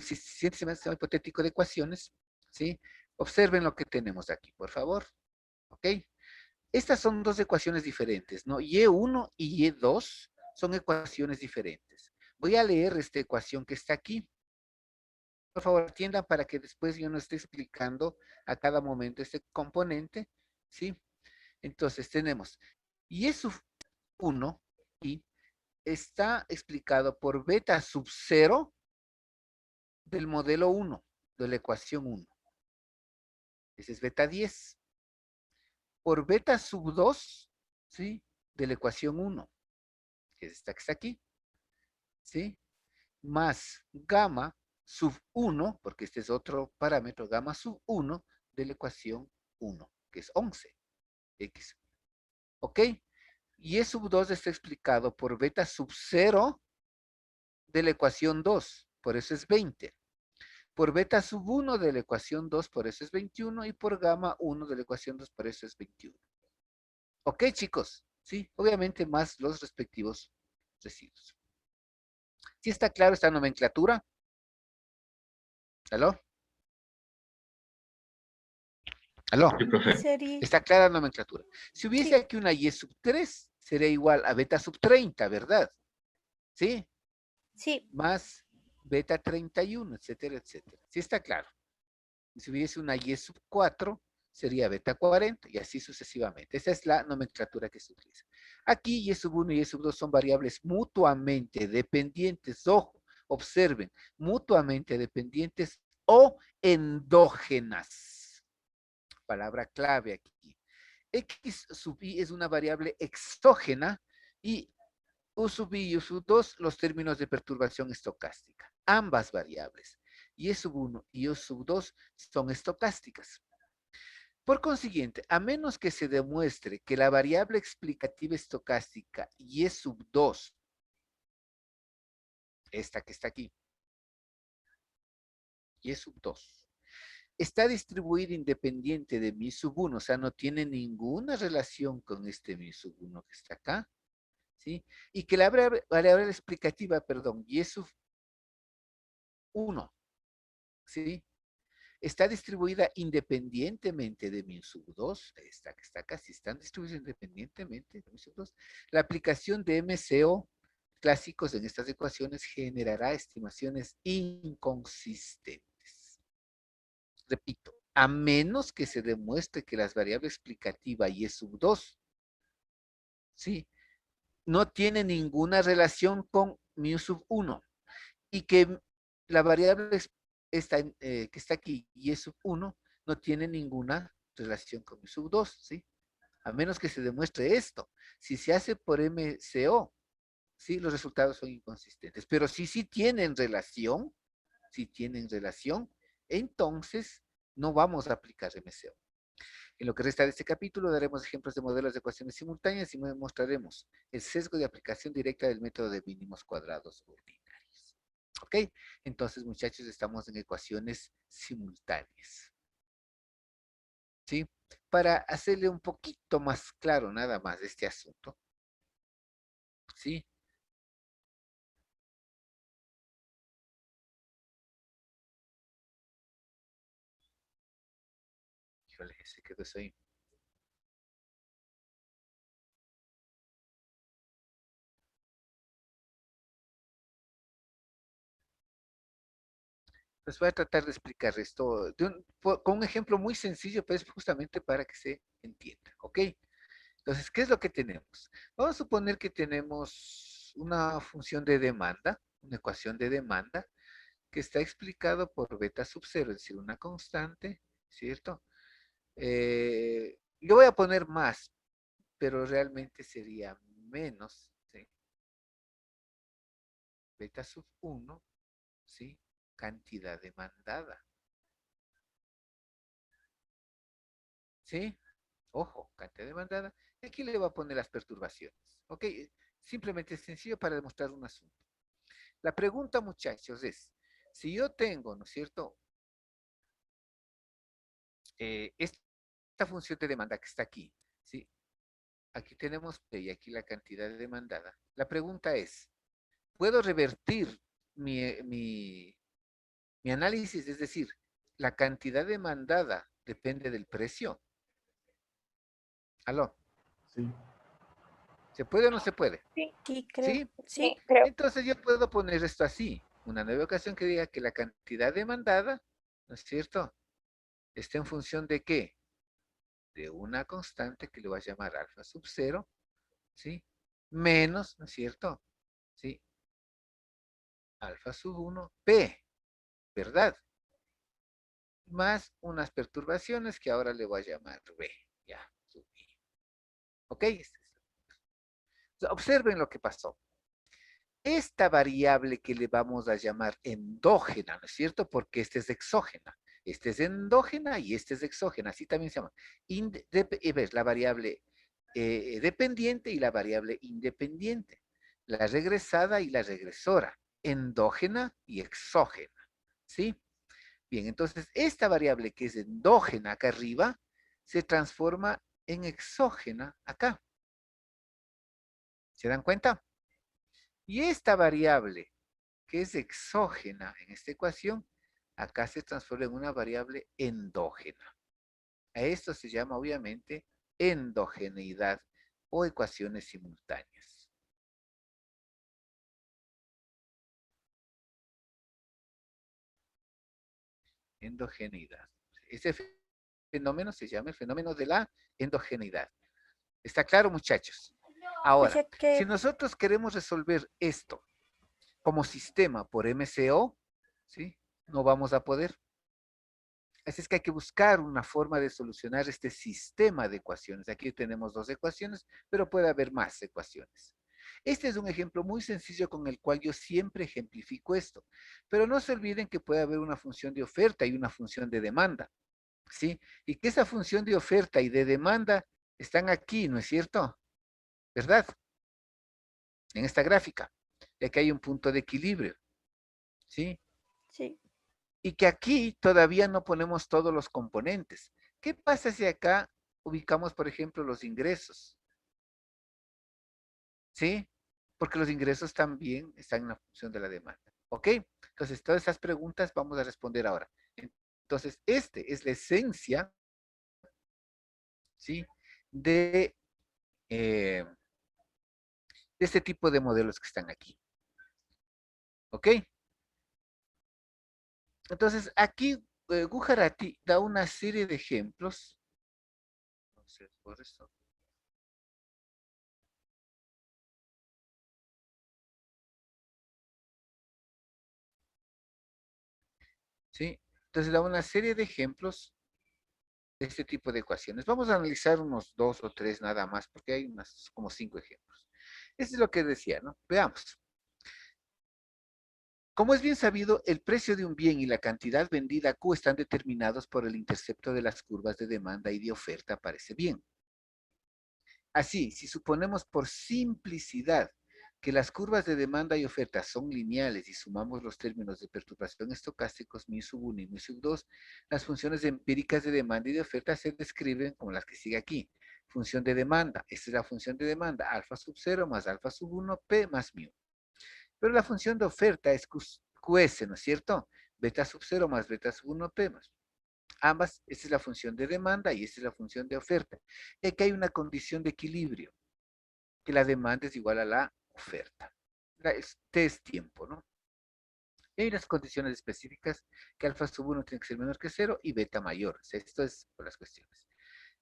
coeficiente sistema hipotético de ecuaciones, ¿sí? Observen lo que tenemos aquí, por favor. ¿Ok? Estas son dos ecuaciones diferentes, ¿no? Y1 y Y2 son ecuaciones diferentes. Voy a leer esta ecuación que está aquí. Por favor, atiendan para que después yo no esté explicando a cada momento este componente, ¿sí? Entonces tenemos Y sub 1 y está explicado por beta sub 0 del modelo 1, de la ecuación 1. Ese es beta 10. Por beta sub 2, ¿sí? De la ecuación 1, que es esta que está aquí, ¿sí? Más gamma sub 1, porque este es otro parámetro, gamma sub 1 de la ecuación 1, que es 11, x. ¿Ok? Y E sub 2 está explicado por beta sub 0 de la ecuación 2, por eso es 20. Por beta sub 1 de la ecuación 2, por eso es 21, y por gamma 1 de la ecuación 2, por eso es 21. ¿Ok, chicos? Sí, obviamente más los respectivos residuos. ¿Sí está claro esta nomenclatura? ¿Aló? ¿Aló? Sí, profe. Sería, Está clara la nomenclatura. Si hubiese sí, aquí una Y sub 3, sería igual a beta sub 30, ¿verdad? ¿Sí? sí, Más beta 31, etcétera, etcétera. ¿Sí está claro? Y si hubiese una Y sub 4, sería beta 40 y así sucesivamente. Esa es la nomenclatura que se utiliza. Aquí Y sub 1 y Y sub 2 son variables mutuamente dependientes. Ojo, observen, mutuamente dependientes o endógenas. Palabra clave aquí. X sub i es una variable exógena y U sub i y U sub 2 los términos de perturbación estocástica. Ambas variables, Y sub 1 y U sub 2 son estocásticas. Por consiguiente, a menos que se demuestre que la variable explicativa estocástica Y sub 2, esta que está aquí, Y sub 2, está distribuida independiente de mi sub 1, o sea, no tiene ninguna relación con este mi sub 1 que está acá, ¿sí? Y que la variable explicativa, perdón, Y sub 1, ¿sí? Está distribuida independientemente de mi sub 2, esta que está acá, si están distribuidas independientemente de mi sub 2, la aplicación de MCO clásicos en estas ecuaciones generará estimaciones inconsistentes. Repito, a menos que se demuestre que las variables explicativa y E sub 2, ¿sí? No tiene ninguna relación con mu sub 1 y que la variable que está aquí y es sub 1 no tiene ninguna relación con mi sub 2, ¿sí? A menos que se demuestre esto. Si se hace por MCO, ¿sí? Los resultados son inconsistentes. Pero si tienen relación, entonces no vamos a aplicar MCO. En lo que resta de este capítulo daremos ejemplos de modelos de ecuaciones simultáneas y mostraremos el sesgo de aplicación directa del método de mínimos cuadrados ordinarios. ¿Ok? Entonces, muchachos, estamos en ecuaciones simultáneas. ¿Sí? Para hacerle un poquito más claro nada más de este asunto. ¿Sí? Híjole, se quedó eso ahí. Pues voy a tratar de explicar esto con un ejemplo muy sencillo, pero es justamente para que se entienda. ¿Ok? Entonces, ¿qué es lo que tenemos? Vamos a suponer que tenemos una función de demanda, una ecuación de demanda, que está explicado por beta sub 0, es decir, una constante, ¿cierto? Yo voy a poner más, pero realmente sería menos, ¿sí? Beta sub 1, ¿sí? Cantidad demandada, ¿sí? Ojo, cantidad demandada. Y aquí le voy a poner las perturbaciones, ¿ok? Simplemente es sencillo para demostrar un asunto. La pregunta, muchachos, es, si yo tengo, ¿no es cierto? Esta función de demanda que está aquí, ¿sí? Aquí tenemos P y aquí la cantidad demandada. La pregunta es, ¿puedo revertir mi Mi análisis es decir, la cantidad demandada depende del precio. ¿Aló? Sí. ¿Se puede o no se puede? Sí, sí, creo. ¿Sí? Sí, creo. Entonces yo puedo poner esto así, una nueva ecuación que diga que la cantidad demandada, ¿no es cierto? Está en función de qué? De una constante que le voy a llamar alfa sub 0, ¿sí? Menos, ¿no es cierto? ¿Sí? Alfa sub 1, P, ¿verdad? Más unas perturbaciones que ahora le voy a llamar B, ya, sub I. ¿Ok? Observen lo que pasó. Esta variable que le vamos a llamar endógena, ¿no es cierto? Porque esta es exógena. Esta es endógena y esta es exógena, así también se llama. Ves la variable dependiente y la variable independiente. La regresada y la regresora. Endógena y exógena. ¿Sí? Bien, entonces esta variable que es endógena acá arriba se transforma en exógena acá. ¿Se dan cuenta? Y esta variable que es exógena en esta ecuación, acá se transforma en una variable endógena. A esto se llama obviamente endogeneidad o ecuaciones simultáneas. Endogeneidad. Este fenómeno se llama el fenómeno de la endogeneidad. ¿Está claro, muchachos? O Ahora, sea que, si nosotros queremos resolver esto como sistema por MCO, ¿sí? No vamos a poder. Así es que hay que buscar una forma de solucionar este sistema de ecuaciones. Aquí tenemos dos ecuaciones, pero puede haber más ecuaciones. Este es un ejemplo muy sencillo con el cual yo siempre ejemplifico esto. Pero no se olviden que puede haber una función de oferta y una función de demanda, ¿sí? Y que esa función de oferta y de demanda están aquí, ¿no es cierto? ¿Verdad? En esta gráfica. Ya que hay un punto de equilibrio, ¿sí? sí. Y que aquí todavía no ponemos todos los componentes. ¿Qué pasa si acá ubicamos, por ejemplo, los ingresos? ¿Sí? Porque los ingresos también están en la función de la demanda. ¿Ok? Entonces, todas esas preguntas vamos a responder ahora. Entonces, este es la esencia, ¿sí? Eh, de este tipo de modelos que están aquí. ¿Ok? Entonces, aquí Gujarati da una serie de ejemplos. Entonces, por eso. ¿Sí? Entonces, da una serie de ejemplos de este tipo de ecuaciones. Vamos a analizar unos dos o tres nada más, porque hay unas como cinco ejemplos. Eso es lo que decía, ¿no? Veamos. Como es bien sabido, el precio de un bien y la cantidad vendida Q están determinados por el intercepto de las curvas de demanda y de oferta, parece bien. Así, si suponemos por simplicidad que las curvas de demanda y oferta son lineales y sumamos los términos de perturbación estocásticos mi sub 1 y mi sub 2, las funciones empíricas de demanda y de oferta se describen como las que sigue aquí. Función de demanda, esta es la función de demanda, alfa sub 0 más alfa sub 1, P más mu. Pero la función de oferta es QS, ¿no es cierto? Beta sub 0 más beta sub 1, P más. Ambas, esta es la función de demanda y esta es la función de oferta. Y aquí hay una condición de equilibrio, que la demanda es igual a la oferta. T es tiempo, ¿no? Y hay unas condiciones específicas que alfa sub 1 tiene que ser menor que cero y beta mayor. O sea, esto es por las cuestiones.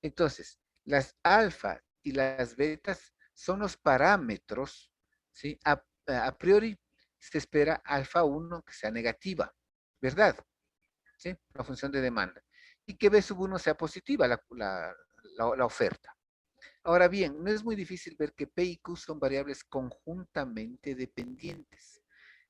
Entonces, las alfa y las betas son los parámetros, ¿sí? A priori se espera alfa 1 que sea negativa, ¿verdad? ¿Sí? La función de demanda. Y que B sub 1 sea positiva, la oferta. Ahora bien, no es muy difícil ver que P y Q son variables conjuntamente dependientes.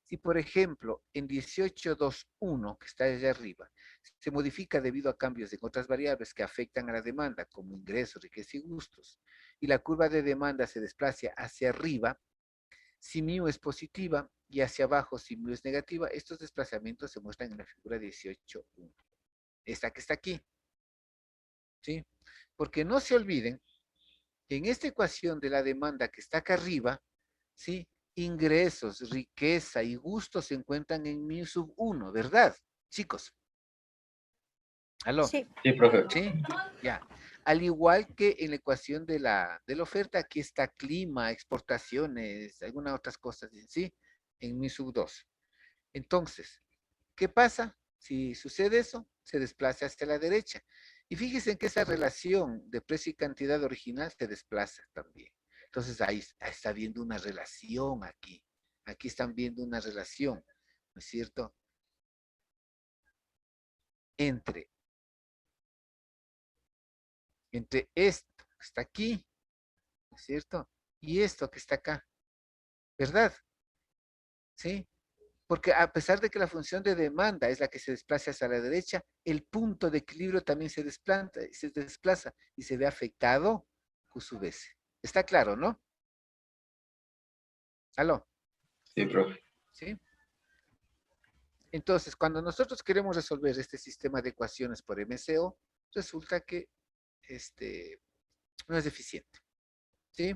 Si, por ejemplo, en 18.2.1, que está allá arriba, se modifica debido a cambios en otras variables que afectan a la demanda, como ingresos, riqueza y gustos, y la curva de demanda se desplaza hacia arriba, si mu es positiva y hacia abajo si mu es negativa, estos desplazamientos se muestran en la figura 18.1. Esta que está aquí, ¿sí? Porque no se olviden en esta ecuación de la demanda que está acá arriba, ¿sí? Ingresos, riqueza y gustos se encuentran en mi sub 1, ¿verdad? Chicos, aló, Sí. Sí, profe. ¿sí? Ya. Al igual que en la ecuación de la oferta, aquí está clima, exportaciones, algunas otras cosas, ¿sí? En mi sub 2. Entonces, ¿qué pasa? Si sucede eso, se desplaza hacia la derecha. Y fíjense en que esa relación de precio y cantidad original se desplaza también. Entonces, ahí está viendo una relación aquí. Aquí están viendo una relación, ¿no es cierto? Entre, entre esto que está aquí, ¿no es cierto? Y esto que está acá, ¿verdad? ¿Sí? Porque a pesar de que la función de demanda es la que se desplaza hacia la derecha, el punto de equilibrio también se desplaza y se ve afectado Q sub S. Está claro, ¿no? ¿Aló? Sí, profe. ¿Sí? Entonces, cuando nosotros queremos resolver este sistema de ecuaciones por MCO, resulta que este, no es eficiente. ¿Sí?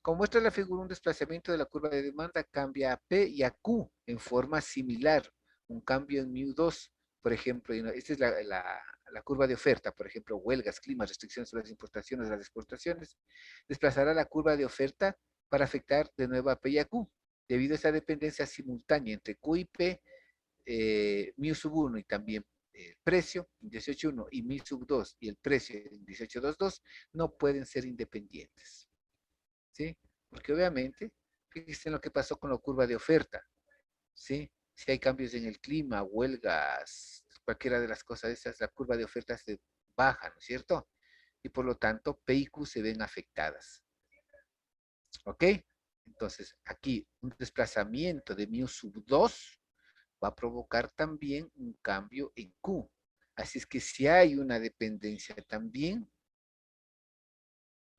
Como muestra la figura, un desplazamiento de la curva de demanda cambia a P y a Q en forma similar. Un cambio en μ2, por ejemplo, esta es la curva de oferta, por ejemplo, huelgas, clima, restricciones sobre las importaciones, las exportaciones, desplazará la curva de oferta para afectar de nuevo a P y a Q. Debido a esa dependencia simultánea entre Q y P, μ sub 1 y también el precio en 18.1 y μ sub 2 y el precio en 18.22 no pueden ser independientes. ¿Sí? Porque obviamente, fíjense en lo que pasó con la curva de oferta, ¿sí? Si hay cambios en el clima, huelgas, cualquiera de las cosas esas, la curva de oferta se baja, ¿no es cierto? Y por lo tanto, P y Q se ven afectadas, ¿ok? Entonces, aquí un desplazamiento de μ sub 2 va a provocar también un cambio en Q. Así es que si hay una dependencia también,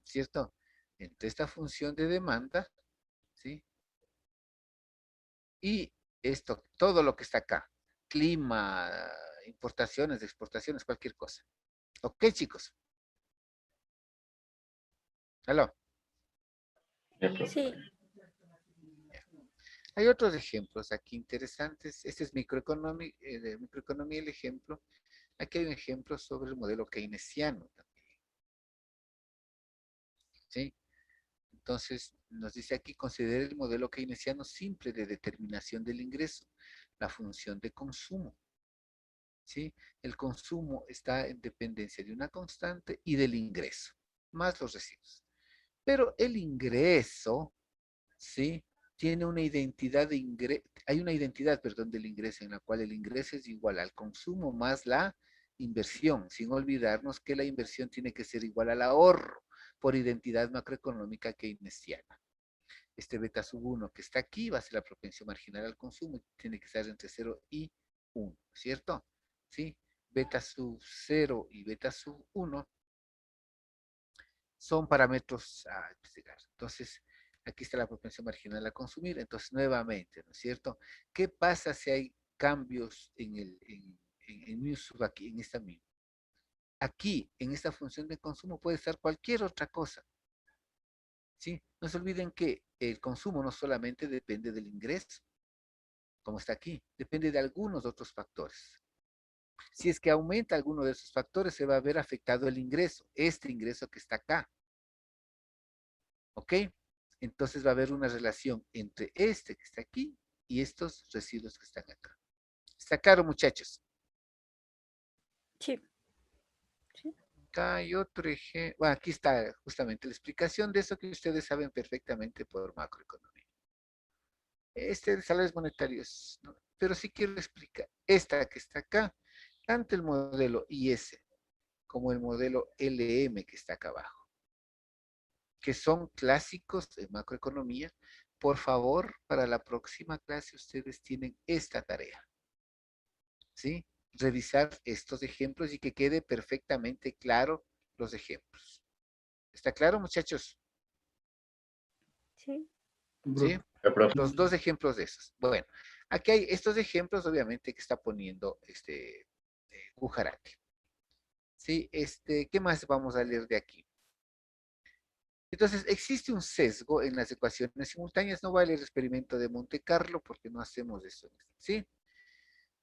¿cierto? Entre esta función de demanda, ¿sí? Y esto, todo lo que está acá, clima, importaciones, exportaciones, cualquier cosa. Ok, chicos. Aló. Ya, profe. Sí. Hay otros ejemplos aquí interesantes. Este es microeconomía, de microeconomía el ejemplo. Aquí hay un ejemplo sobre el modelo keynesiano también. ¿Sí? Entonces, nos dice aquí, considere el modelo keynesiano simple de determinación del ingreso, la función de consumo. ¿Sí? El consumo está en dependencia de una constante y del ingreso, más los residuos. Pero el ingreso, ¿sí? Tiene una identidad de ingreso, hay una identidad, perdón, del ingreso en la cual el ingreso es igual al consumo más la inversión, sin olvidarnos que la inversión tiene que ser igual al ahorro por identidad macroeconómica keynesiana. Este beta sub 1 que está aquí va a ser la propensión marginal al consumo, tiene que estar entre 0 y 1, ¿cierto? ¿Sí? Beta sub 0 y beta sub 1 son parámetros a investigar. Entonces, aquí está la propensión marginal a consumir. Entonces, nuevamente, ¿no es cierto? ¿Qué pasa si hay cambios en mu sub aquí, en esta mu? Aquí, en esta función de consumo, puede estar cualquier otra cosa. ¿Sí? No se olviden que el consumo no solamente depende del ingreso, como está aquí, depende de algunos otros factores. Si es que aumenta alguno de esos factores, se va a ver afectado el ingreso, este ingreso que está acá. ¿Ok? Entonces va a haber una relación entre este que está aquí y estos residuos que están acá. ¿Está claro, muchachos? Sí. Sí. Acá hay otro ejemplo. Bueno, aquí está justamente la explicación de eso que ustedes saben perfectamente por macroeconomía. Este de salarios monetarios, ¿no? Pero sí quiero explicar esta que está acá, tanto el modelo IS como el modelo LM que está acá abajo, que son clásicos de macroeconomía. Por favor, para la próxima clase ustedes tienen esta tarea, ¿sí? Revisar estos ejemplos y que quede perfectamente claro los ejemplos. ¿Está claro, muchachos? Sí. ¿Sí? Ya, profe. Los dos ejemplos de esos. Bueno, aquí hay estos ejemplos, obviamente, que está poniendo Gujarati. ¿Sí? ¿Qué más vamos a leer de aquí? Entonces, existe un sesgo en las ecuaciones simultáneas. No vale el experimento de Monte Carlo porque no hacemos eso. ¿Sí?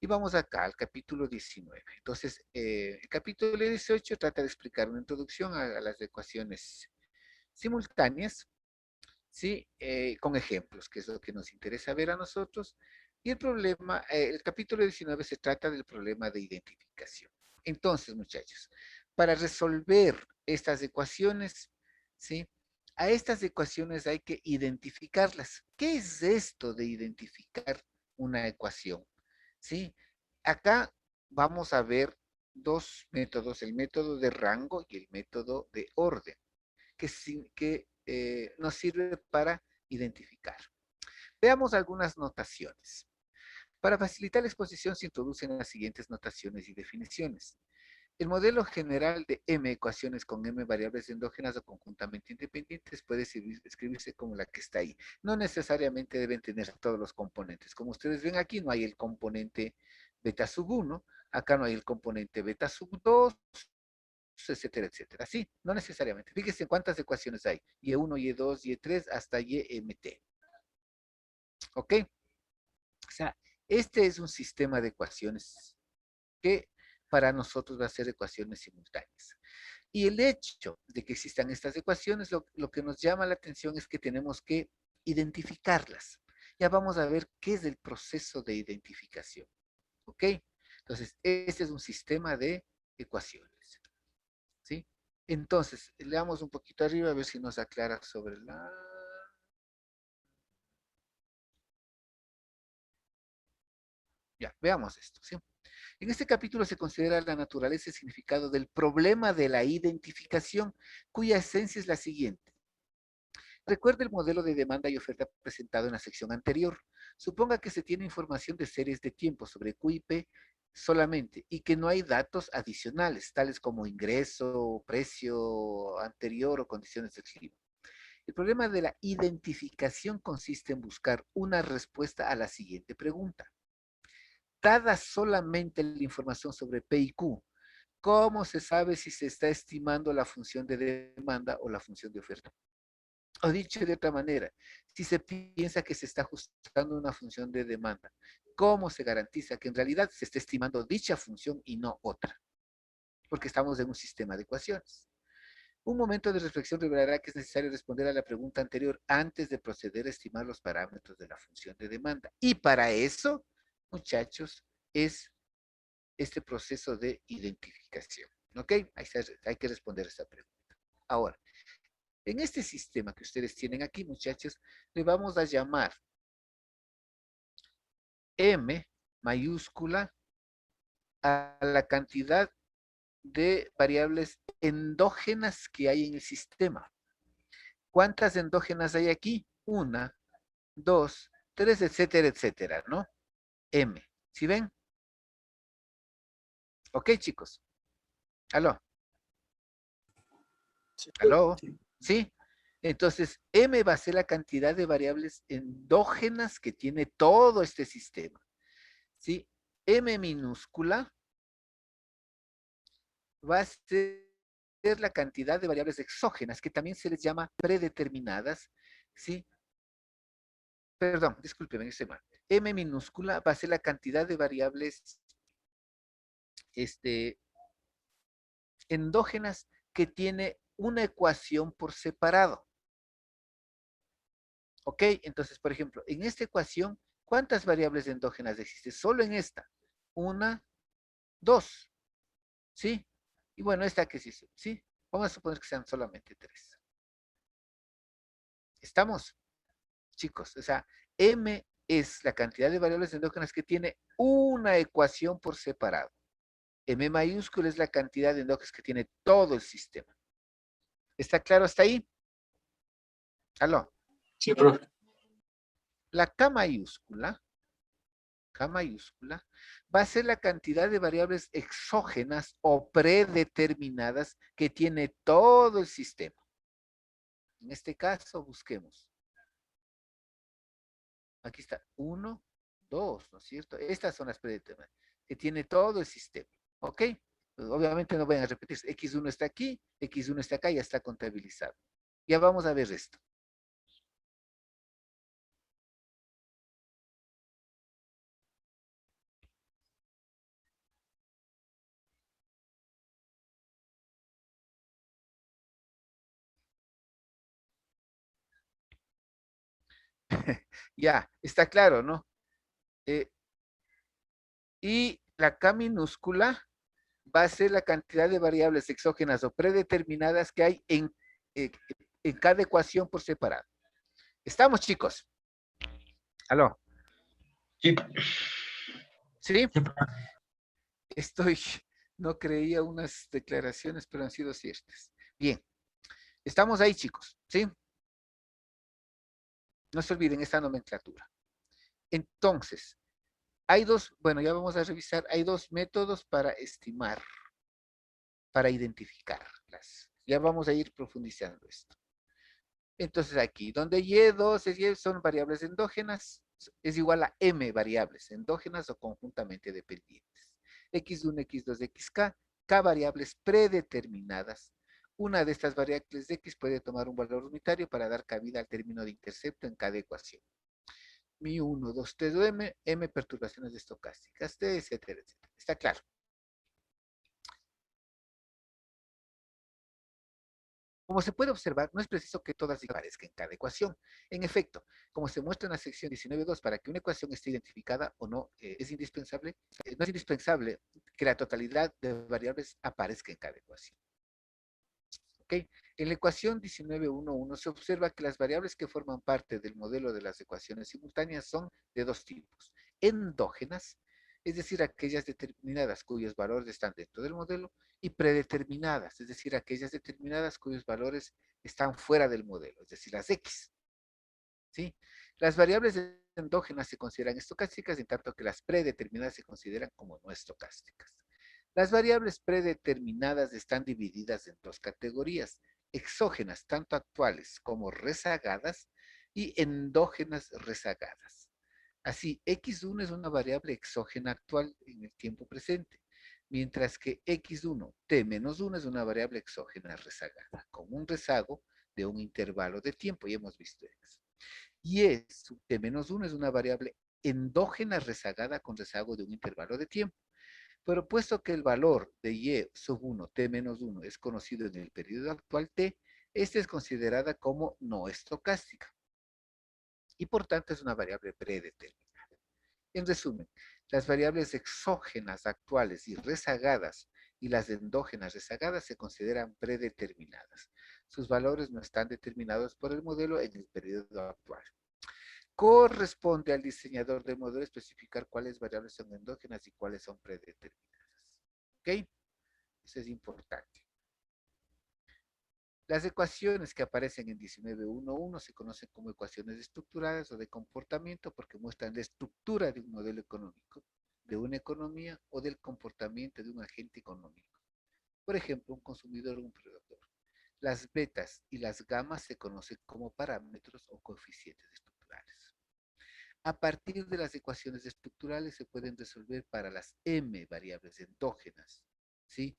Y vamos acá al capítulo 19. Entonces, el capítulo 18 trata de explicar una introducción a las ecuaciones simultáneas, ¿sí? Con ejemplos, que es lo que nos interesa ver a nosotros. Y el capítulo 19 se trata del problema de identificación. Entonces, muchachos, para resolver estas ecuaciones, ¿sí? A estas ecuaciones hay que identificarlas. ¿Qué es esto de identificar una ecuación? ¿Sí? Acá vamos a ver dos métodos, el método de rango y el método de orden que nos sirve para identificar. Veamos algunas notaciones. Para facilitar la exposición se introducen las siguientes notaciones y definiciones. El modelo general de M ecuaciones con M variables endógenas o conjuntamente independientes puede escribirse como la que está ahí. No necesariamente deben tener todos los componentes. Como ustedes ven aquí, no hay el componente beta sub 1, acá no hay el componente beta sub 2, etcétera, etcétera. Sí, no necesariamente. Fíjense en cuántas ecuaciones hay. Y1, Y2, Y3 hasta YMT. ¿Ok? O sea, este es un sistema de ecuaciones que para nosotros va a ser ecuaciones simultáneas. Y el hecho de que existan estas ecuaciones, lo que nos llama la atención es que tenemos que identificarlas. Ya vamos a ver qué es el proceso de identificación. ¿Ok? Entonces, este es un sistema de ecuaciones. ¿Sí? Entonces, le damos un poquito arriba a ver si nos aclara sobre la... Ya, veamos esto, ¿sí? En este capítulo se considera la naturaleza y significado del problema de la identificación, cuya esencia es la siguiente. Recuerde el modelo de demanda y oferta presentado en la sección anterior. Suponga que se tiene información de series de tiempo sobre Q y P solamente y que no hay datos adicionales, tales como ingreso, precio anterior o condiciones del clima. El problema de la identificación consiste en buscar una respuesta a la siguiente pregunta. Dada solamente la información sobre P y Q, ¿cómo se sabe si se está estimando la función de demanda o la función de oferta? O dicho de otra manera, si se piensa que se está ajustando una función de demanda, ¿cómo se garantiza que en realidad se está estimando dicha función y no otra? Porque estamos en un sistema de ecuaciones. Un momento de reflexión revelará que es necesario responder a la pregunta anterior antes de proceder a estimar los parámetros de la función de demanda. Y para eso, muchachos, es este proceso de identificación. ¿Ok? Hay que responder esta pregunta. Ahora, en este sistema que ustedes tienen aquí, muchachos, le vamos a llamar M mayúscula a la cantidad de variables endógenas que hay en el sistema. ¿Cuántas endógenas hay aquí? Una, dos, tres, etcétera, etcétera, ¿no? M. ¿Sí ven? Ok, chicos. ¿Aló? Sí, ¿Aló? sí. ¿Sí? Entonces, M va a ser la cantidad de variables endógenas que tiene todo este sistema. ¿Sí? M minúscula va a ser la cantidad de variables exógenas, que también se les llama predeterminadas, ¿sí? Perdón, discúlpeme, estoy mal. M minúscula va a ser la cantidad de variables endógenas que tiene una ecuación por separado. ¿Ok? Entonces, por ejemplo, en esta ecuación, ¿cuántas variables endógenas existen? Solo en esta. Una, dos. ¿Sí? Y bueno, esta que sí, ¿sí? Vamos a suponer que sean solamente tres. ¿Estamos? Chicos, o sea, M es la cantidad de variables endógenas que tiene una ecuación por separado. M mayúscula es la cantidad de endógenas que tiene todo el sistema. ¿Está claro hasta ahí? Aló. Sí, profe. La K mayúscula, va a ser la cantidad de variables exógenas o predeterminadas que tiene todo el sistema. En este caso, busquemos. Aquí está, 1, 2, ¿no es cierto? Estas son las predeterminadas, que tiene todo el sistema, ¿ok? Pues obviamente no vayan a repetirse, X1 está aquí, X1 está acá, ya está contabilizado. Ya vamos a ver esto. Ya, está claro, ¿no? Eh, y la K minúscula va a ser la cantidad de variables exógenas o predeterminadas que hay eh, en cada ecuación por separado. ¿Estamos, chicos? ¿Aló? Sí, ¿Sí? sí, profe. Estoy, no creía unas declaraciones, pero han sido ciertas. Bien, estamos ahí, chicos, ¿sí? No se olviden esta nomenclatura. Entonces, hay dos, bueno, ya vamos a revisar, hay dos métodos para estimar, para identificarlas. Ya vamos a ir profundizando esto. Entonces aquí, donde Y2 son variables endógenas, es igual a M variables endógenas o conjuntamente dependientes. X1, X2, XK, K variables predeterminadas. Una de estas variables de X puede tomar un valor unitario para dar cabida al término de intercepto en cada ecuación. Mi 1, 2, 3, M, M perturbaciones estocásticas, T, etcétera, etcétera. ¿Está claro? Como se puede observar, no es preciso que todas aparezcan en cada ecuación. En efecto, como se muestra en la sección 19.2, para que una ecuación esté identificada o no, no es indispensable que la totalidad de variables aparezca en cada ecuación. ¿Ok? En la ecuación 19.1.1 se observa que las variables que forman parte del modelo de las ecuaciones simultáneas son de dos tipos. Endógenas, es decir, aquellas determinadas cuyos valores están dentro del modelo, y predeterminadas, es decir, aquellas determinadas cuyos valores están fuera del modelo, es decir, las X. ¿Sí? Las variables endógenas se consideran estocásticas, en tanto que las predeterminadas se consideran como no estocásticas. Las variables predeterminadas están divididas en dos categorías: exógenas, tanto actuales como rezagadas, y endógenas rezagadas. Así, X1 es una variable exógena actual en el tiempo presente, mientras que X1, T-1 es una variable exógena rezagada, con un rezago de un intervalo de tiempo, ya hemos visto eso. Y T-1 es una variable endógena rezagada con rezago de un intervalo de tiempo. Pero puesto que el valor de Y sub 1, T-1, es conocido en el periodo actual T, esta es considerada como no estocástica y por tanto es una variable predeterminada. En resumen, las variables exógenas actuales y rezagadas y las endógenas rezagadas se consideran predeterminadas. Sus valores no están determinados por el modelo en el periodo actual. Corresponde al diseñador del modelo especificar cuáles variables son endógenas y cuáles son predeterminadas. ¿Ok? Eso es importante. Las ecuaciones que aparecen en 19.1.1 se conocen como ecuaciones estructuradas o de comportamiento porque muestran la estructura de un modelo económico, de una economía o del comportamiento de un agente económico. Por ejemplo, un consumidor o un productor. Las betas y las gamas se conocen como parámetros o coeficientes estructurales. A partir de las ecuaciones estructurales se pueden resolver para las m variables endógenas, ¿sí?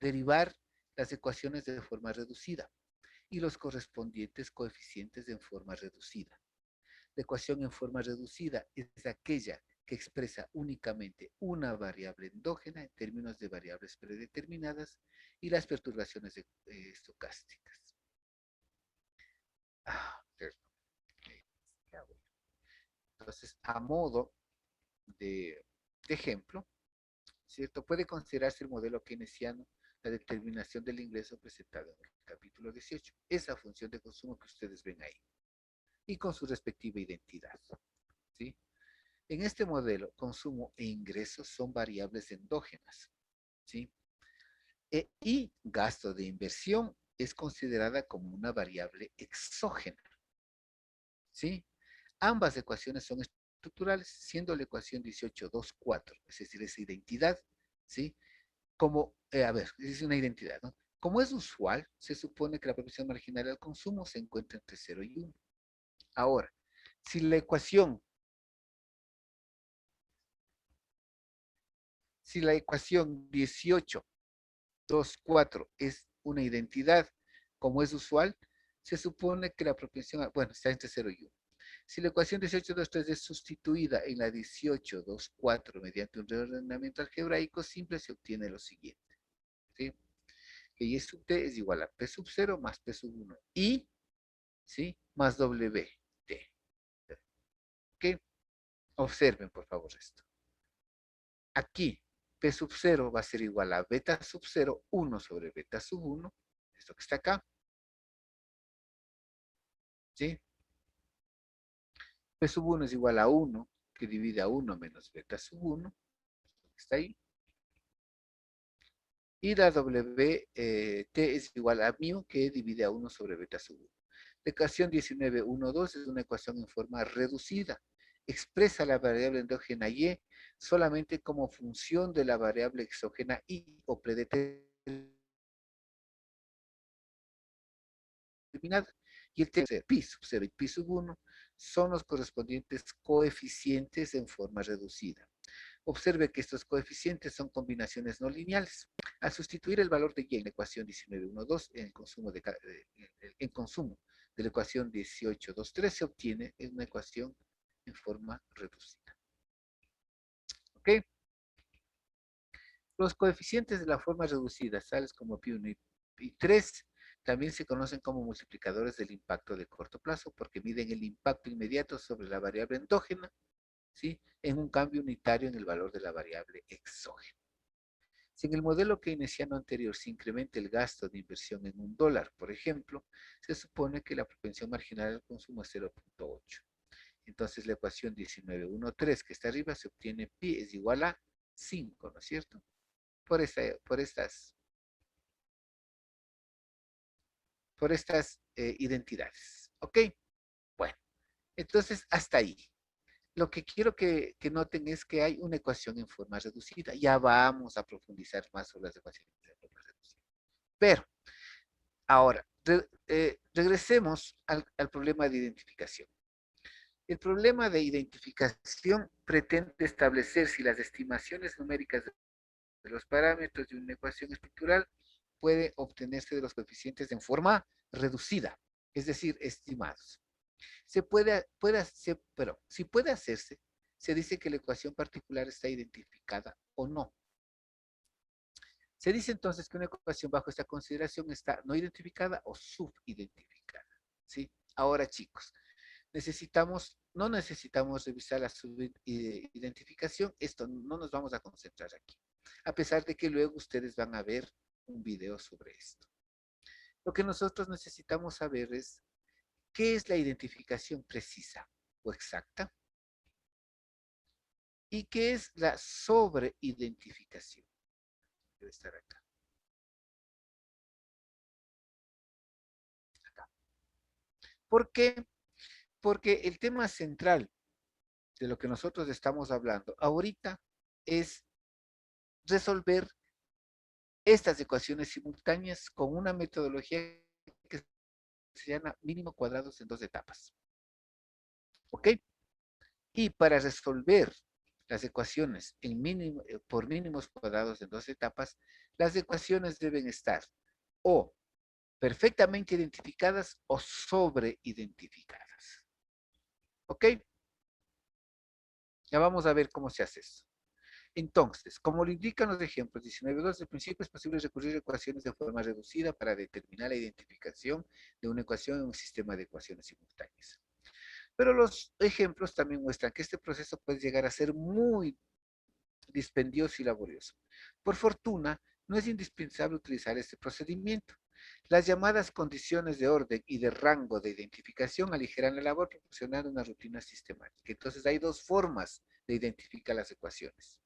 Derivar las ecuaciones de forma reducida y los correspondientes coeficientes en forma reducida. La ecuación en forma reducida es aquella que expresa únicamente una variable endógena en términos de variables predeterminadas y las perturbaciones estocásticas. Ah, entonces, a modo de ejemplo, ¿cierto? Puede considerarse el modelo keynesiano la determinación del ingreso presentado en el capítulo 18, esa función de consumo que ustedes ven ahí, y con su respectiva identidad, ¿sí? En este modelo, consumo e ingresos son variables endógenas, ¿sí? Y gasto de inversión es considerada como una variable exógena, ¿sí? Ambas ecuaciones son estructurales, siendo la ecuación 18.2.4, es decir, esa identidad, ¿sí? Como, a ver, es una identidad, ¿no? Como es usual, se supone que la proporción marginal al consumo se encuentra entre 0 y 1. Ahora, si la ecuación, si la ecuación 18.2.4 es una identidad, como es usual, se supone que la proporción, bueno, está entre 0 y 1. Si la ecuación 18.2.3 es sustituida en la 18.2.4 mediante un reordenamiento algebraico simple, se obtiene lo siguiente, ¿sí? Que Y sub t es igual a P sub 0 más P sub 1 y, ¿sí? Más W t. ¿Ok? Observen, por favor, esto. Aquí, P sub 0 va a ser igual a beta sub 0, 1 sobre beta sub 1, esto que está acá. ¿Sí? P sub 1 es igual a 1, que divide a 1 menos beta sub 1, está ahí. Y la T es igual a mu, que divide a 1 sobre beta sub 1. La ecuación 19.1.2 es una ecuación en forma reducida. Expresa la variable endógena Y solamente como función de la variable exógena Y o predeterminada. Y el término pi sub 0 y pi sub 1 son los correspondientes coeficientes en forma reducida. Observe que estos coeficientes son combinaciones no lineales. Al sustituir el valor de y en la ecuación 19.1.2 en consumo de la ecuación 18.2.3 se obtiene una ecuación en forma reducida. ¿Ok? Los coeficientes de la forma reducida, tales como pi1 y pi3, también se conocen como multiplicadores del impacto de corto plazo porque miden el impacto inmediato sobre la variable endógena, ¿sí?, en un cambio unitario en el valor de la variable exógena. Si en el modelo keynesiano anterior se incrementa el gasto de inversión en $1, por ejemplo, se supone que la propensión marginal al consumo es 0.8. Entonces la ecuación 19.1.3 que está arriba se obtiene pi es igual a 5, ¿no es cierto? Por estas identidades. ¿Ok? Bueno, entonces hasta ahí. Lo que quiero que noten es que hay una ecuación en forma reducida. Ya vamos a profundizar más sobre las ecuaciones en forma reducida. Pero, ahora, regresemos al problema de identificación. El problema de identificación pretende establecer si las estimaciones numéricas de los parámetros de una ecuación estructural puede obtenerse de los coeficientes en forma reducida, es decir, estimados. Pero si puede hacerse, se dice que la ecuación particular está identificada o no. Se dice entonces que una ecuación bajo esta consideración está no identificada o subidentificada. ¿Sí? Ahora, chicos, no necesitamos revisar la subidentificación, esto no nos vamos a concentrar aquí, a pesar de que luego ustedes van a ver un video sobre esto. Lo que nosotros necesitamos saber es qué es la identificación precisa o exacta y qué es la sobreidentificación. Debe estar acá. ¿Por qué? Porque el tema central de lo que nosotros estamos hablando ahorita es resolver estas ecuaciones simultáneas con una metodología que se llama mínimo cuadrados en dos etapas. ¿Ok? Y para resolver las ecuaciones por mínimos cuadrados en dos etapas, las ecuaciones deben estar o perfectamente identificadas o sobreidentificadas. ¿Ok? Ya vamos a ver cómo se hace eso. Entonces, como lo indican los ejemplos 19.2, al principio es posible recurrir a ecuaciones de forma reducida para determinar la identificación de una ecuación en un sistema de ecuaciones simultáneas. Pero los ejemplos también muestran que este proceso puede llegar a ser muy dispendioso y laborioso. Por fortuna, no es indispensable utilizar este procedimiento. Las llamadas condiciones de orden y de rango de identificación aligeran la labor proporcionando una rutina sistemática. Entonces, hay dos formas de identificar las ecuaciones: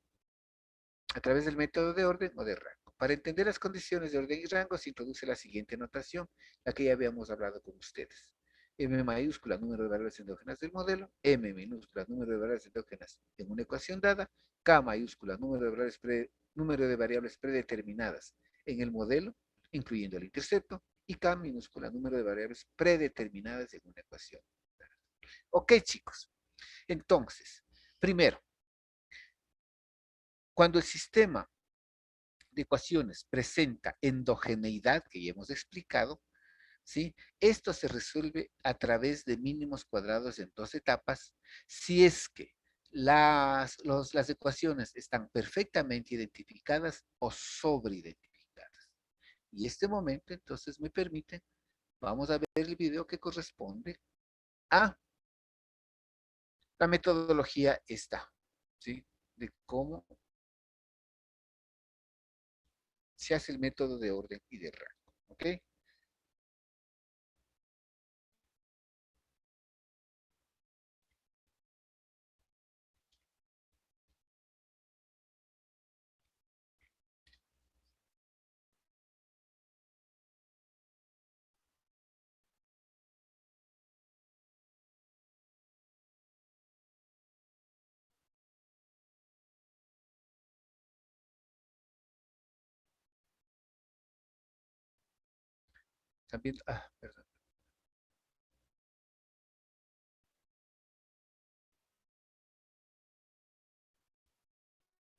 a través del método de orden o de rango. Para entender las condiciones de orden y rango se introduce la siguiente notación, la que ya habíamos hablado con ustedes. M mayúscula, número de variables endógenas del modelo; M minúscula, número de variables endógenas en una ecuación dada; K mayúscula, número de variables predeterminadas en el modelo, incluyendo el intercepto; y K minúscula, número de variables predeterminadas en una ecuación dada. Ok, chicos. Entonces, primero, cuando el sistema de ecuaciones presenta endogeneidad, que ya hemos explicado, ¿sí? Esto se resuelve a través de mínimos cuadrados en dos etapas, si es que las ecuaciones están perfectamente identificadas o sobreidentificadas. Y este momento, entonces, me permite, vamos a ver el video que corresponde a La metodología está, ¿sí? De cómo se hace el método de orden y de rango, ¿ok? También, perdón.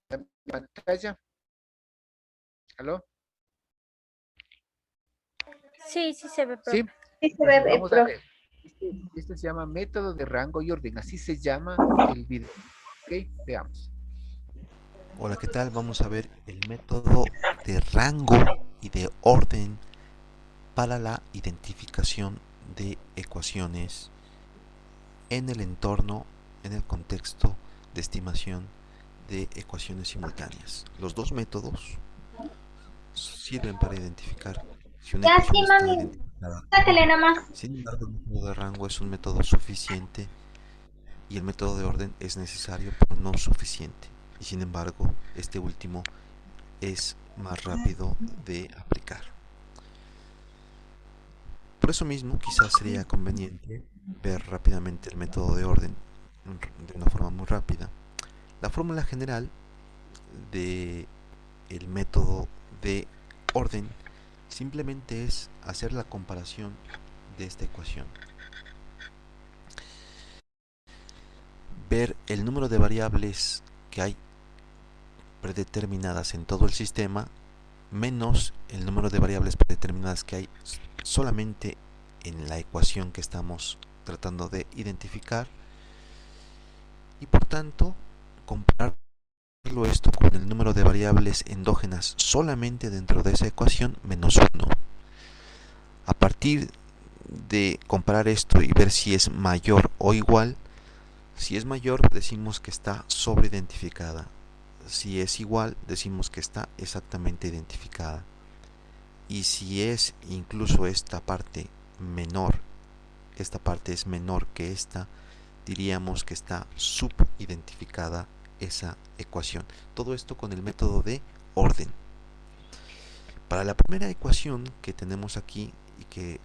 La pantalla, ¿aló? Sí, sí se ve, ¿Sí? profe. Sí se Entonces, ve, vamos a profe. ver. Este se llama método de rango y orden. Así se llama el video. ¿Ok? Veamos. Hola, ¿qué tal? Vamos a ver el método de rango y de orden para la identificación de ecuaciones en el entorno, en el contexto de estimación de ecuaciones simultáneas. Los dos métodos sirven para identificar si una Ya sí, ecuación está mami. identificada o no. Sácale nomás. Sin embargo, el método de rango es un método suficiente y el método de orden es necesario pero no suficiente. Y sin embargo, este último es más rápido de aplicar. Por eso mismo, quizás sería conveniente ver rápidamente el método de orden de una forma muy rápida. La fórmula general de el método de orden simplemente es hacer la comparación de esta ecuación. Ver el número de variables que hay predeterminadas en todo el sistema menos el número de variables predeterminadas que hay solamente en la ecuación que estamos tratando de identificar, y por tanto compararlo esto con el número de variables endógenas solamente dentro de esa ecuación menos 1. A partir de comparar esto y ver si es mayor o igual, si es mayor decimos que está sobreidentificada, si es igual decimos que está exactamente identificada, y si es incluso esta parte menor, esta parte es menor que esta, diríamos que está subidentificada esa ecuación. Todo esto con el método de orden. Para la primera ecuación que tenemos aquí y que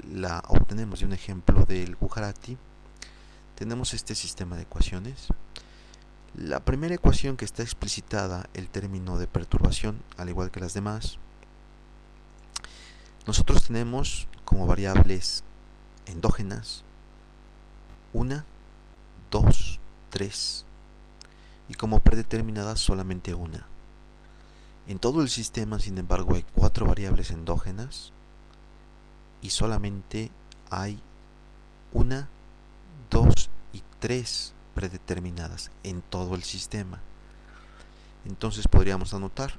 la obtenemos de un ejemplo del Gujarati, tenemos este sistema de ecuaciones. La primera ecuación que está explicitada el término de perturbación, al igual que las demás, nosotros tenemos como variables endógenas 1, 2, 3 y como predeterminadas solamente una. En todo el sistema, sin embargo, hay 4 variables endógenas y solamente hay 1, 2 y 3 predeterminadas en todo el sistema. Entonces podríamos anotar,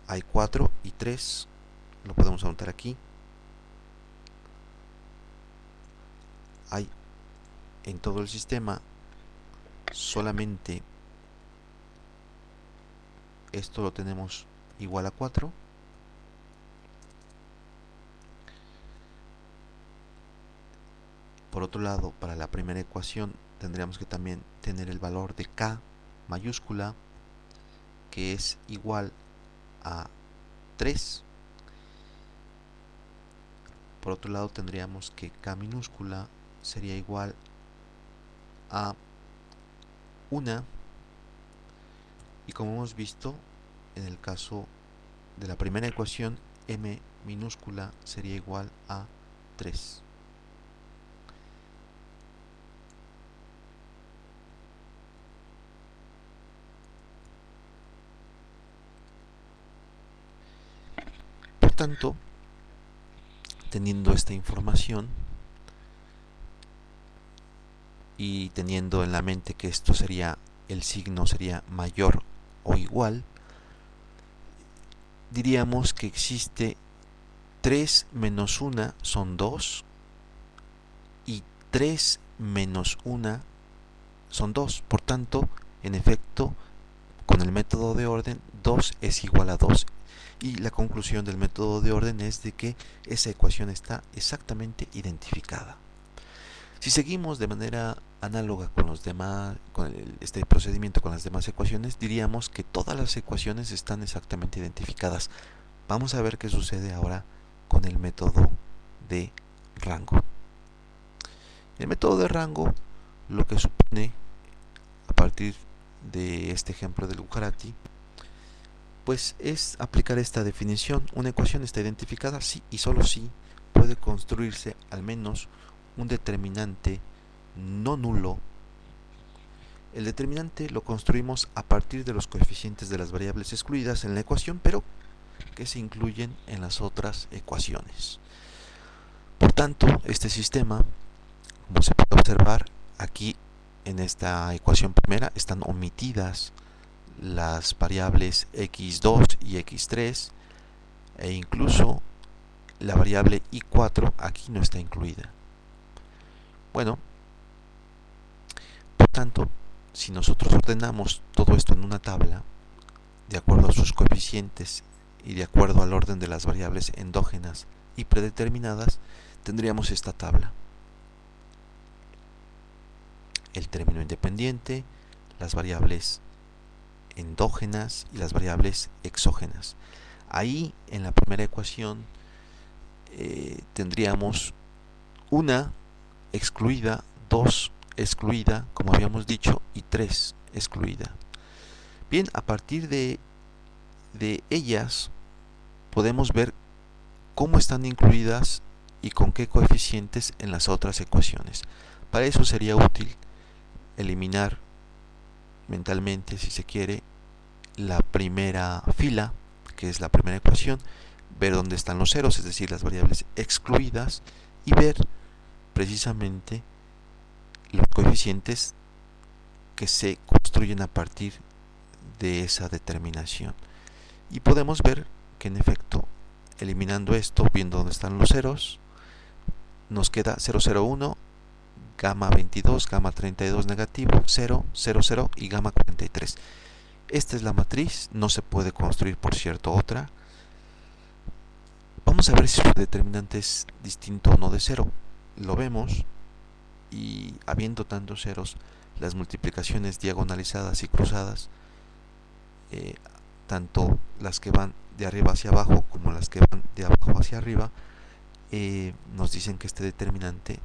hay 4 y 3, lo podemos anotar aquí. Hay en todo el sistema solamente esto lo tenemos igual a 4. Por otro lado, para la primera ecuación tendríamos que también tener el valor de k mayúscula, que es igual a 3. Por otro lado, tendríamos que k minúscula sería igual a 1. Y como hemos visto, en el caso de la primera ecuación, m minúscula sería igual a 3. Por tanto, teniendo esta información y teniendo en la mente que esto sería, el signo sería mayor o igual, diríamos que existe 3 menos 1 son 2 y 3 menos 1 son 2. Por tanto, en efecto, con el método de orden, 2 es igual a 2. Y la conclusión del método de orden es de que esa ecuación está exactamente identificada. Si seguimos de manera análoga con los demás, este procedimiento con las demás ecuaciones, diríamos que todas las ecuaciones están exactamente identificadas. Vamos a ver qué sucede ahora con el método de rango. El método de rango lo que supone, a partir de este ejemplo del Bujarati, pues es aplicar esta definición. Una ecuación está identificada si y solo si puede construirse al menos un determinante no nulo. El determinante lo construimos a partir de los coeficientes de las variables excluidas en la ecuación, pero que se incluyen en las otras ecuaciones. Por tanto, este sistema, como se puede observar aquí en esta ecuación primera, están omitidas las variables x2 y x3, e incluso la variable y4 aquí no está incluida. Bueno, por tanto, si nosotros ordenamos todo esto en una tabla, de acuerdo a sus coeficientes y de acuerdo al orden de las variables endógenas y predeterminadas, tendríamos esta tabla: el término independiente, las variables endógenas y las variables exógenas. Ahí, en la primera ecuación, tendríamos una excluida, 2 excluida, como habíamos dicho, y 3 excluida. Bien, a partir de ellas podemos ver cómo están incluidas y con qué coeficientes en las otras ecuaciones. Para eso sería útil eliminar mentalmente, si se quiere, la primera fila, que es la primera ecuación, ver dónde están los ceros, es decir, las variables excluidas, y ver precisamente los coeficientes que se construyen a partir de esa determinación. Y podemos ver que en efecto, eliminando esto, viendo dónde están los ceros, nos queda 001, gamma 22, gamma 32 negativo, 0, 0, 0 y gamma 43. Esta es la matriz, no se puede construir, por cierto, otra. Vamos a ver si su determinante es distinto o no de 0. Lo vemos, y habiendo tantos ceros, las multiplicaciones diagonalizadas y cruzadas, tanto las que van de arriba hacia abajo como las que van de abajo hacia arriba, nos dicen que este determinante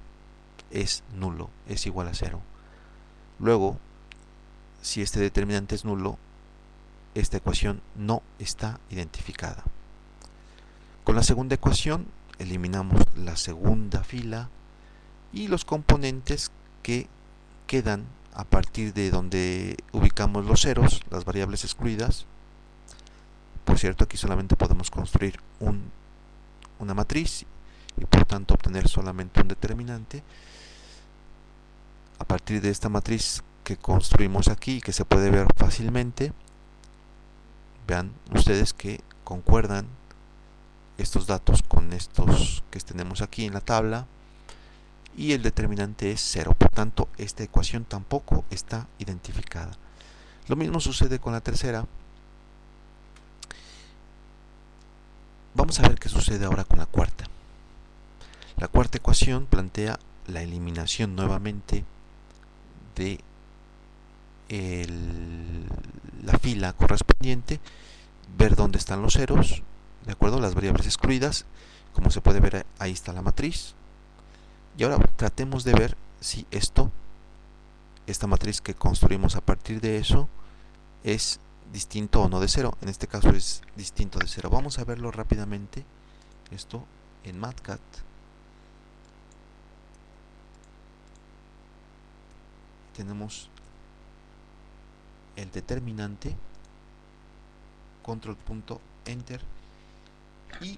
es nulo, es igual a 0. Luego, si este determinante es nulo, esta ecuación no está identificada. Con la segunda ecuación eliminamos la segunda fila y los componentes que quedan a partir de donde ubicamos los ceros, las variables excluidas. Por cierto, aquí solamente podemos construir una matriz y por tanto obtener solamente un determinante. A partir de esta matriz que construimos aquí, que se puede ver fácilmente, vean ustedes que concuerdan estos datos con estos que tenemos aquí en la tabla, y el determinante es 0. Por tanto, esta ecuación tampoco está identificada. Lo mismo sucede con la tercera. Vamos a ver qué sucede ahora con la cuarta. La cuarta ecuación plantea la eliminación nuevamente de la fila correspondiente, ver dónde están los ceros, de acuerdo, las variables excluidas. Como se puede ver, ahí está la matriz. Y ahora tratemos de ver si esta matriz que construimos a partir de eso, es distinto o no de 0. En este caso es distinto de 0. Vamos a verlo rápidamente. Esto en MATCAT. Tenemos el determinante, control punto enter, y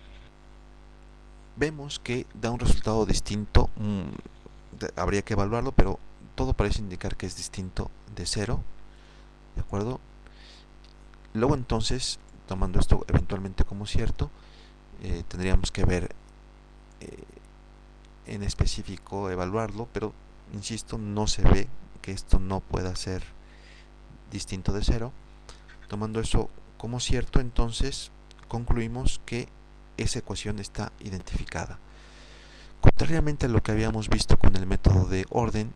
vemos que da un resultado distinto. Habría que evaluarlo, pero todo parece indicar que es distinto de 0, ¿de acuerdo? Luego entonces, tomando esto eventualmente como cierto, tendríamos que ver en específico, evaluarlo, pero insisto, no se ve que esto no pueda ser distinto de cero. Tomando eso como cierto, entonces concluimos que esa ecuación está identificada. Contrariamente a lo que habíamos visto con el método de orden,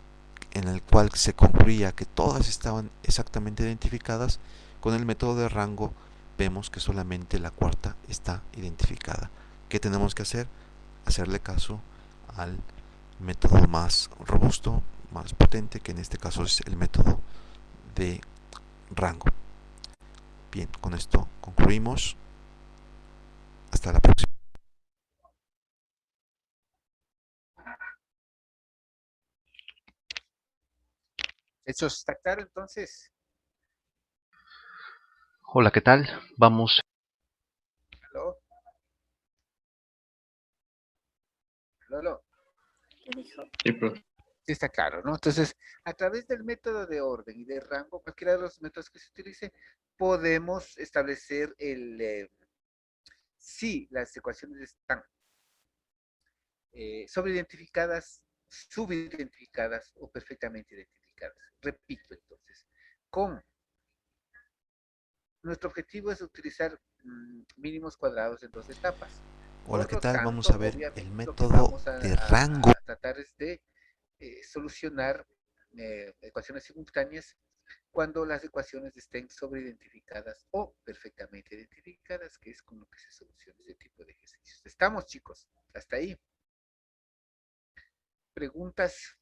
en el cual se concluía que todas estaban exactamente identificadas, con el método de rango vemos que solamente la cuarta está identificada. ¿Qué tenemos que hacer? Hacerle caso al método más robusto, más potente, que en este caso es el método de rango. Bien, con esto concluimos. Hasta la próxima. ¿Eso está claro entonces? Hola, ¿qué tal? Vamos. ¿Aló? ¿Aló? ¿Qué dijo? Sí, profe. Sí está claro, ¿no? Entonces, a través del método de orden y de rango, cualquiera de los métodos que se utilice, podemos establecer si las ecuaciones están sobreidentificadas, subidentificadas o perfectamente identificadas. Repito, entonces, con nuestro objetivo es utilizar mínimos cuadrados en dos etapas. Hola, Por ¿qué lo tal? Vamos tanto, a ver el obviamente, lo que método vamos de rango. a tratar es de solucionar ecuaciones simultáneas cuando las ecuaciones estén sobreidentificadas o perfectamente identificadas, que es con lo que se soluciona este tipo de ejercicios. ¿Estamos, chicos? Hasta ahí. ¿Preguntas?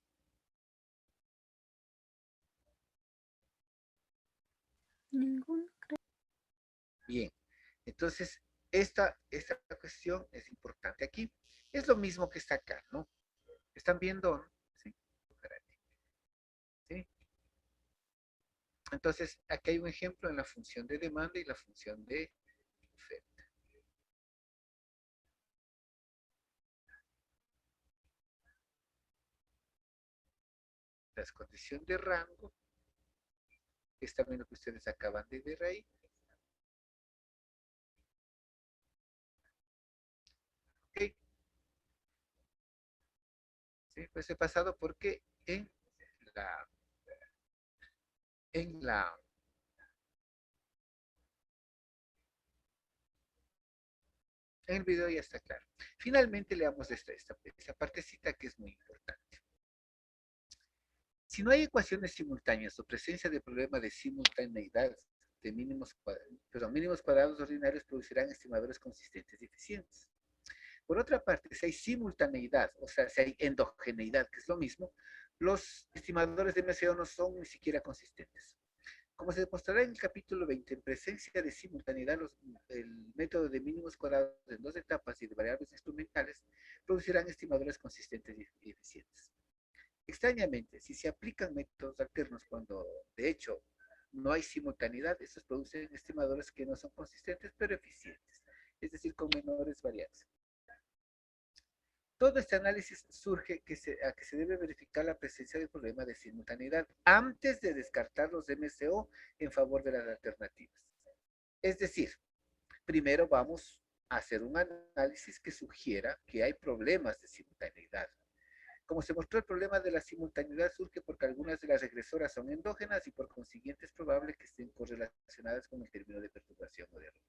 Ningún. Bien. Entonces, esta cuestión es importante aquí. Es lo mismo que está acá, ¿no? ¿Están viendo? Sí. ¿Sí? Entonces, aquí hay un ejemplo en la función de demanda y la función de oferta. La condición de rango es también lo que ustedes acaban de ver ahí. ¿Ok? Sí, pues he pasado porque la, en la, en el video ya está claro. Finalmente leamos esta partecita que es muy importante. Si no hay ecuaciones simultáneas o presencia de problema de simultaneidad de mínimos cuadrados ordinarios producirán estimadores consistentes y eficientes. Por otra parte, si hay simultaneidad, o sea, si hay endogeneidad, que es lo mismo, los estimadores de MCO no son ni siquiera consistentes. Como se demostrará en el capítulo 20, en presencia de simultaneidad, el método de mínimos cuadrados en dos etapas y de variables instrumentales producirán estimadores consistentes y eficientes. Extrañamente, si se aplican métodos alternos cuando, de hecho, no hay simultaneidad, estos producen estimadores que no son consistentes pero eficientes, es decir, con menores varianzas. Todo este análisis surge a que se debe verificar la presencia del problema de simultaneidad antes de descartar los MCO en favor de las alternativas. Es decir, primero vamos a hacer un análisis que sugiera que hay problemas de simultaneidad. Como se mostró, el problema de la simultaneidad surge porque algunas de las regresoras son endógenas y por consiguiente es probable que estén correlacionadas con el término de perturbación o de error.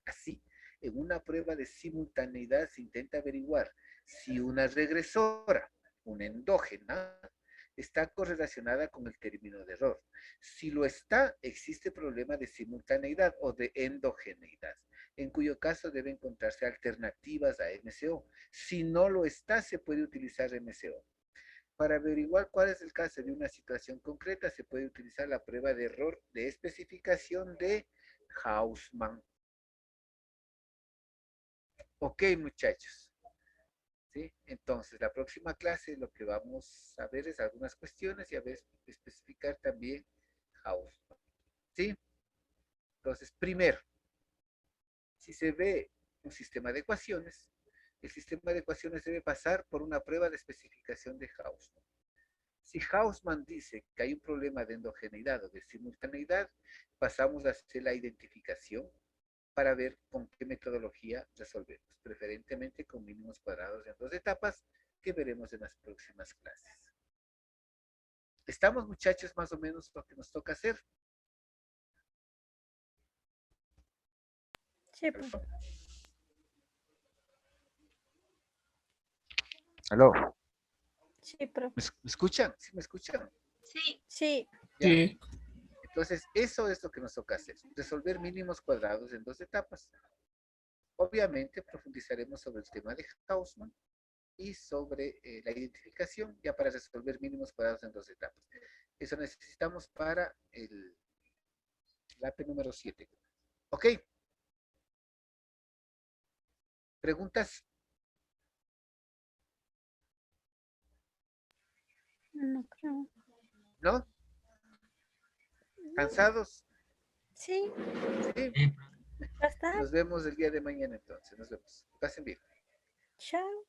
Así, en una prueba de simultaneidad se intenta averiguar si una regresora, una endógena, está correlacionada con el término de error. Si lo está, existe problema de simultaneidad o de endogeneidad, en cuyo caso debe encontrarse alternativas a MCO. Si no lo está, se puede utilizar MCO. Para averiguar cuál es el caso de una situación concreta, se puede utilizar la prueba de error de especificación de Hausmann. Ok, muchachos. ¿Sí? Entonces, la próxima clase lo que vamos a ver es algunas cuestiones y a ver, especificar también Hausmann. ¿Sí? Entonces, primero, si se ve un sistema de ecuaciones, el sistema de ecuaciones debe pasar por una prueba de especificación de Hausmann. Si Hausmann dice que hay un problema de endogeneidad o de simultaneidad, pasamos a hacer la identificación para ver con qué metodología resolvemos, preferentemente con mínimos cuadrados en dos etapas que veremos en las próximas clases. ¿Estamos, muchachos, más o menos lo que nos toca hacer? Sí, profe. ¿Aló? Sí, profe. ¿Me escuchan? ¿Sí me escuchan? Sí. Ya. Sí. Entonces, eso es lo que nos toca hacer. Resolver mínimos cuadrados en 2 etapas. Obviamente, profundizaremos sobre el tema de Hausmann y sobre la identificación, ya para resolver mínimos cuadrados en 2 etapas. Eso necesitamos para la AP número 7. ¿Ok? ¿Preguntas? No creo. ¿No? ¿Cansados? Sí, Sí. Sí, bastante. Nos vemos el día de mañana entonces. Nos vemos. Pasen bien. Chao.